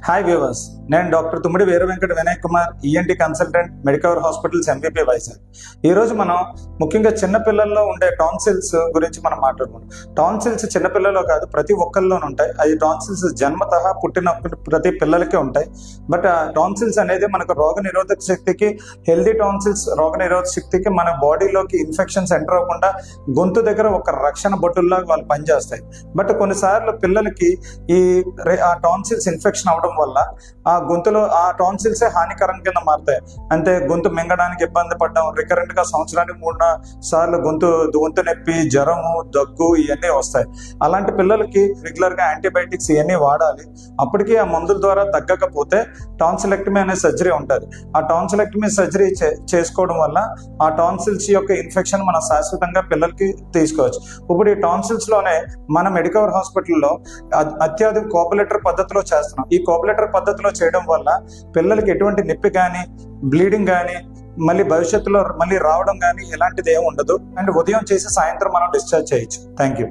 Hi viewers, నేను doctor Tummidi Veera Venkata Vinay Kumar, ENT consultant, Medicover hospitals MVP Vizag. ఈరోజు మనం ముఖ్యంగా చిన్నపిల్లల్లో ఉండే టాన్సిల్స్ గురించి మనం మాట్లాడుకుంటాం. టాన్సిల్స్ చిన్నపిల్లల్లో కాదు, ప్రతి ఒక్కరిలోనూ ఉంటాయి. అది టాన్సిల్స్ జన్మతః పుట్టిన ప్రతి పిల్లలకి ఉంటాయి. బట్ టాన్సిల్స్ అనేది మనకు రోగ నిరోధక శక్తికి, హెల్దీ టాన్సిల్స్ రోగ నిరోధక శక్తికి మన బాడీలోకి ఇన్ఫెక్షన్స్ ఎంటర్ అవ్వకుండా గొంతు దగ్గర ఒక రక్షణ బొట్టుల్లాగా వాళ్ళు పనిచేస్తాయి. బట్ కొన్నిసార్లు పిల్లలకి ఆ టాన్సిల్స్ ఇన్ఫెక్షన్ అవడం వల్ల ఆ గొంతులో ఆ టాన్సిల్సే హానికరం కింద మారుతాయి. అంటే గొంతు మింగడానికి ఇబ్బంది పడడం, రికరెంట్ గా సంవత్సరానికి 3-4 సార్లు గొంతు నొప్పి, జ్వరము, దగ్గు ఇవన్నీ వస్తాయి. అలాంటి పిల్లలకి రెగ్యులర్ గా యాంటీబయాటిక్స్ ఇవన్నీ వాడాలి. అప్పటికీ ఆ మందుల ద్వారా తగ్గకపోతే టాన్సిలెక్టమీ అనే సర్జరీ ఉంటుంది. ఆ టాన్సిలెక్టమీ సర్జరీ చేసుకోవడం వల్ల ఆ టాన్సిల్స్ యొక్క ఇన్ఫెక్షన్ మనం శాశ్వతంగా పిల్లలకి తీసుకోవచ్చు. ఇప్పుడు ఈ టాన్సిల్స్ లోనే మన మెడికవర్ హాస్పిటల్లో అత్యాధునిక కోపులేటర్ పద్ధతిలో చేస్తున్నాం. ఈ కోపులేటర్ పద్ధతిలో చేయడం వల్ల పిల్లలకి ఎటువంటి నొప్పి కానీ, బ్లీడింగ్ కానీ, మళ్ళీ భవిష్యత్తులో మళ్ళీ రావడం కానీ ఇలాంటిది ఏమి ఉండదు. అండ్ ఉదయం చేసి సాయంత్రం మనం డిశ్చార్జ్ చేయొచ్చు. Thank you.